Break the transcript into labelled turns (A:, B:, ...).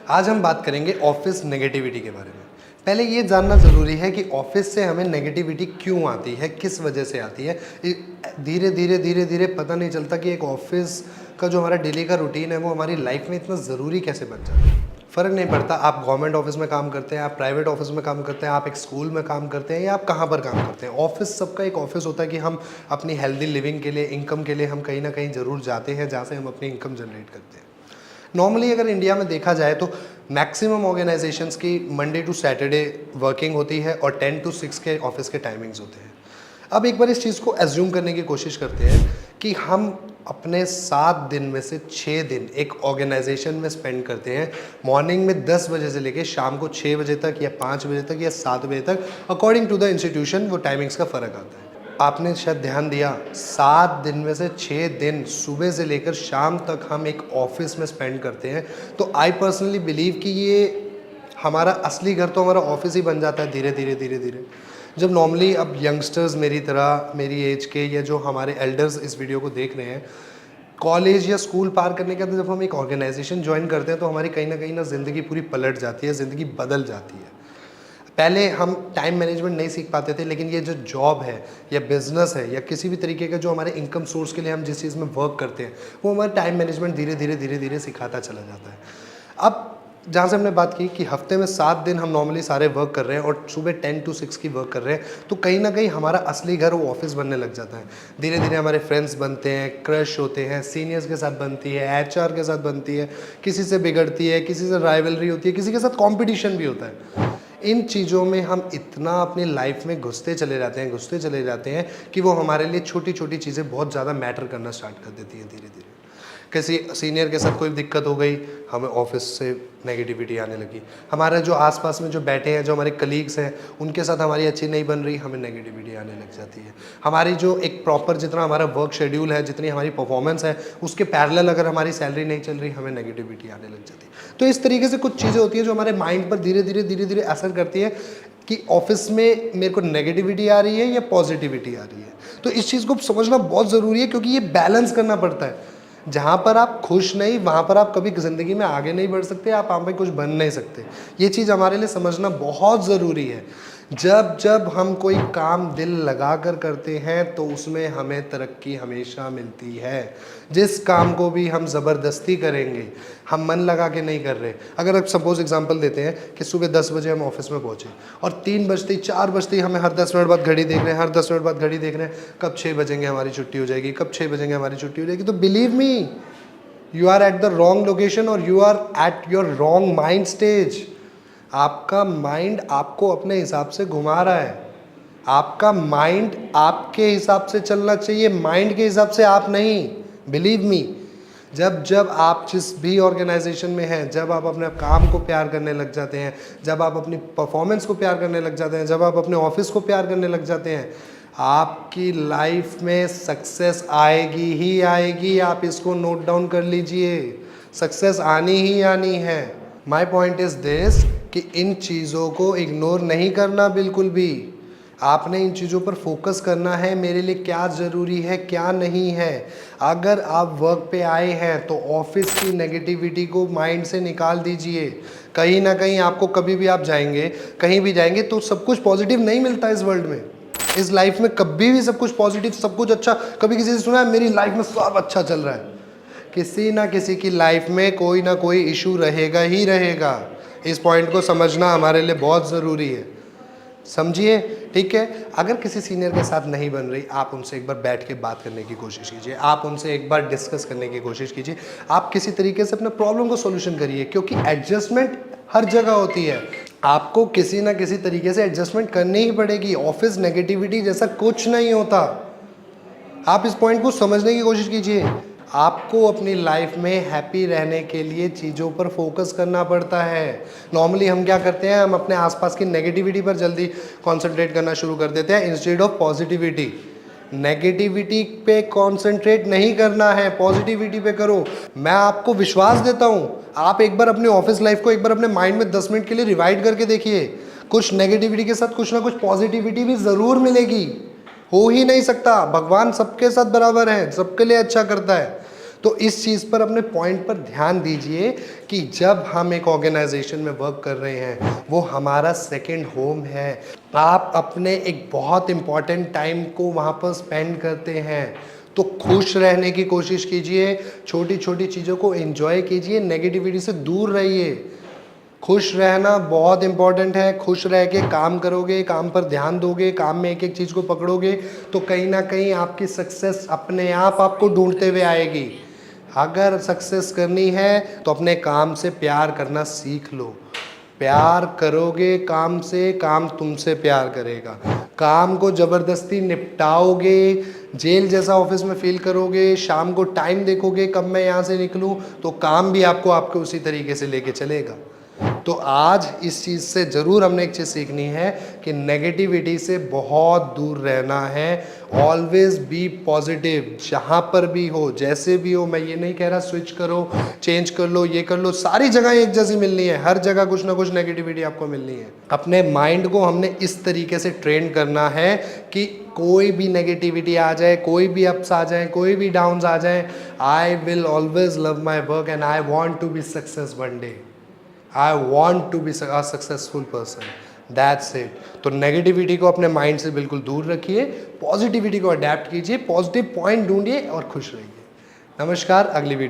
A: आज हम बात करेंगे ऑफिस नेगेटिविटी के बारे में। पहले ये जानना ज़रूरी है कि ऑफिस से हमें नेगेटिविटी क्यों आती है, किस वजह से आती है। धीरे धीरे पता नहीं चलता कि एक ऑफिस का जो हमारा डेली का रूटीन है वो हमारी लाइफ में इतना ज़रूरी कैसे बन जाता है। फ़र्क नहीं पड़ता आप गवर्नमेंट ऑफिस में काम करते हैं, आप प्राइवेट ऑफिस में काम करते हैं, आप एक स्कूल में काम करते हैं या आप कहाँ पर काम करते हैं। ऑफिस सबका एक ऑफिस होता है कि हम अपनी हेल्दी लिविंग के लिए, इनकम के लिए हम कहीं ना कहीं ज़रूर जाते हैं जहाँ से हम अपनी इनकम जनरेट करते हैं। नॉर्मली अगर इंडिया में देखा जाए तो मैक्सिमम ऑर्गेनाइजेशंस की मंडे टू सैटरडे वर्किंग होती है और 10 to 6 के ऑफिस के टाइमिंग्स होते हैं। अब एक बार इस चीज़ को एज्यूम करने की कोशिश करते हैं कि हम अपने 7 दिन में से 6 दिन एक ऑर्गेनाइजेशन में स्पेंड करते हैं। मॉर्निंग में 10 बजे से लेकर शाम को 6 बजे तक या 5 बजे तक या 7 बजे तक, अकॉर्डिंग टू द इंस्टीट्यूशन वो टाइमिंग्स का फ़र्क आता है। आपने शायद ध्यान दिया, 7 दिन में से 6 दिन सुबह से लेकर शाम तक हम एक ऑफिस में स्पेंड करते हैं। तो आई पर्सनली बिलीव कि ये हमारा असली घर तो हमारा ऑफिस ही बन जाता है धीरे धीरे। जब नॉर्मली अब यंगस्टर्स मेरी तरह, मेरी एज के या जो हमारे एल्डर्स इस वीडियो को देख रहे हैं, कॉलेज या स्कूल पार करने के बाद जब हम एक ऑर्गेनाइजेशन ज्वाइन करते हैं तो हमारी कहीं ना ज़िंदगी पूरी पलट जाती है, ज़िंदगी बदल जाती है। पहले हम टाइम मैनेजमेंट नहीं सीख पाते थे, लेकिन ये जो जॉब है या बिजनेस है या किसी भी तरीके का जो हमारे इनकम सोर्स के लिए हम जिस चीज़ में वर्क करते हैं वो हमारा टाइम मैनेजमेंट धीरे धीरे सिखाता चला जाता है। अब जहाँ से हमने बात की कि हफ्ते में 7 दिन हम नॉर्मली सारे वर्क कर रहे हैं और सुबह 10 to 6 की वर्क कर रहे हैं, तो कहीं ना कहीं हमारा असली घर वो ऑफिस बनने लग जाता है। धीरे धीरे हमारे फ्रेंड्स बनते हैं, क्रश होते हैं, सीनियर्स के साथ बनती है, एचआर के साथ बनती है, किसी से बिगड़ती है, किसी से राइवलरी होती है, किसी के साथ कॉम्पिटिशन भी होता है। इन चीज़ों में हम इतना अपनी लाइफ में घुसते चले जाते हैं कि वो हमारे लिए छोटी छोटी चीज़ें बहुत ज़्यादा मैटर करना स्टार्ट कर देती हैं धीरे धीरे। किसी सीनियर के साथ कोई दिक्कत हो गई, हमें ऑफिस से नेगेटिविटी आने लगी। हमारे जो आसपास में जो बैठे हैं, जो हमारे कलीग्स हैं, उनके साथ हमारी अच्छी नहीं बन रही, हमें नेगेटिविटी आने लग जाती है। हमारी जो एक प्रॉपर जितना हमारा वर्क शेड्यूल है, जितनी हमारी परफॉर्मेंस है, उसके पैरेलल अगर हमारी सैलरी नहीं चल रही, हमें नेगेटिविटी आने लग जाती है। तो इस तरीके से कुछ चीज़ें होती हैं जो हमारे माइंड पर धीरे धीरे असर करती है कि ऑफिस में मेरे को नेगेटिविटी आ रही है या पॉजिटिविटी आ रही है। तो इस चीज़ को समझना बहुत ज़रूरी है, क्योंकि ये बैलेंस करना पड़ता है। जहाँ पर आप खुश नहीं, वहाँ पर आप कभी ज़िंदगी में आगे नहीं बढ़ सकते, आप वहाँ पे कुछ बन नहीं सकते। ये चीज़ हमारे लिए समझना बहुत ज़रूरी है। जब हम कोई काम दिल लगा कर करते हैं तो उसमें हमें तरक्की हमेशा मिलती है। जिस काम को भी हम ज़बरदस्ती करेंगे, हम मन लगा के नहीं कर रहे। अगर आप सपोज एग्जांपल देते हैं कि सुबह 10 बजे हम ऑफिस में पहुँचे और 3 बजते 4 बजते हमें हर 10 मिनट बाद घड़ी देख रहे हैं, हर 10 मिनट बाद घड़ी देख रहे हैं, कब 6 बजेंगे हमारी छुट्टी हो जाएगी, कब 6 बजेंगे हमारी छुट्टी हो जाएगी। तो believe me, you are at the wrong location और you are at your wrong mind stage. आपका माइंड आपको अपने हिसाब से घुमा रहा है। आपका माइंड आपके हिसाब से चलना चाहिए, माइंड के हिसाब से आप नहीं। बिलीव मी, जब आप जिस भी ऑर्गेनाइजेशन में हैं, जब आप अपने काम को प्यार करने लग जाते हैं, जब आप अपनी परफॉर्मेंस को प्यार करने लग जाते हैं, जब आप अपने ऑफिस को प्यार करने लग जाते हैं, आपकी लाइफ में सक्सेस आएगी ही आएगी। आप इसको नोट डाउन कर लीजिए, सक्सेस आनी ही आनी है। माई पॉइंट इज दिस कि इन चीज़ों को इग्नोर नहीं करना बिल्कुल भी। आपने इन चीज़ों पर फोकस करना है, मेरे लिए क्या ज़रूरी है क्या नहीं है। अगर आप वर्क पे आए हैं तो ऑफिस की नेगेटिविटी को माइंड से निकाल दीजिए। कहीं ना कहीं आपको कभी भी आप जाएंगे, कहीं भी जाएंगे तो सब कुछ पॉजिटिव नहीं मिलता इस वर्ल्ड में। इस लाइफ में कभी भी सब कुछ पॉजिटिव, सब कुछ अच्छा, कभी किसी से सुना है मेरी लाइफ में सब अच्छा चल रहा है? किसी ना किसी की लाइफ में कोई ना कोई इशू रहेगा ही रहेगा। इस पॉइंट को समझना हमारे लिए बहुत ज़रूरी है, समझिए, ठीक है। अगर किसी सीनियर के साथ नहीं बन रही, आप उनसे एक बार बैठ के बात करने की कोशिश कीजिए, आप उनसे एक बार डिस्कस करने की कोशिश कीजिए, आप किसी तरीके से अपने प्रॉब्लम को सॉल्यूशन करिए, क्योंकि एडजस्टमेंट हर जगह होती है। आपको किसी ना किसी तरीके से एडजस्टमेंट करनी ही पड़ेगी। ऑफिस नेगेटिविटी जैसा कुछ नहीं होता। आप इस पॉइंट को समझने की कोशिश कीजिए। आपको अपनी लाइफ में हैप्पी रहने के लिए चीज़ों पर फोकस करना पड़ता है। नॉर्मली हम क्या करते हैं, हम अपने आसपास की नेगेटिविटी पर जल्दी कंसंट्रेट करना शुरू कर देते हैं इंस्टेड ऑफ पॉजिटिविटी। नेगेटिविटी पे कंसंट्रेट नहीं करना है, पॉजिटिविटी पे करो। मैं आपको विश्वास देता हूँ, आप एक बार अपनी ऑफिस लाइफ को एक बार अपने माइंड में 10 मिनट के लिए रिवाइड करके देखिए। कुछ नेगेटिविटी के साथ कुछ ना कुछ पॉजिटिविटी भी ज़रूर मिलेगी। हो ही नहीं सकता, भगवान सबके साथ बराबर है, सबके लिए अच्छा करता है। तो इस चीज़ पर अपने पॉइंट पर ध्यान दीजिए कि जब हम एक ऑर्गेनाइजेशन में वर्क कर रहे हैं वो हमारा सेकंड होम है। आप अपने एक बहुत इम्पॉर्टेंट टाइम को वहाँ पर स्पेंड करते हैं, तो खुश रहने की कोशिश कीजिए, छोटी छोटी चीज़ों को एंजॉय कीजिए, नेगेटिविटी से दूर रहिए। खुश रहना बहुत इंपॉर्टेंट है। खुश रह के काम करोगे, काम पर ध्यान दोगे, काम में एक एक चीज़ को पकड़ोगे तो कहीं ना कहीं आपकी सक्सेस अपने आप आपको ढूंढते हुए आएगी। अगर सक्सेस करनी है तो अपने काम से प्यार करना सीख लो। प्यार करोगे काम से, काम तुमसे प्यार करेगा। काम को ज़बरदस्ती निपटाओगे, जेल जैसा ऑफिस में फील करोगे, शाम को टाइम देखोगे कब मैं यहाँ से निकलूँ, तो काम भी आपको आपके उसी तरीके से लेके चलेगा। तो आज इस चीज़ से ज़रूर हमने एक चीज़ सीखनी है कि नेगेटिविटी से बहुत दूर रहना है। ऑलवेज बी पॉजिटिव, जहाँ पर भी हो, जैसे भी हो। मैं ये नहीं कह रहा स्विच करो, चेंज कर लो, ये कर लो, सारी जगह एक जैसी मिलनी है, हर जगह कुछ ना कुछ नेगेटिविटी आपको मिलनी है। अपने माइंड को हमने इस तरीके से ट्रेन करना है कि कोई भी नेगेटिविटी आ जाए, कोई भी अप्स आ जाए, कोई भी डाउन्स आ जाए, I will always love my work and I want to be success one day. I want to be a successful person. That's it. तो नेगेटिविटी को अपने माइंड से बिल्कुल दूर रखिए, पॉजिटिविटी को अडेप्ट कीजिए, पॉजिटिव पॉइंट ढूंढिए और खुश रहिए। नमस्कार, अगली वीडियो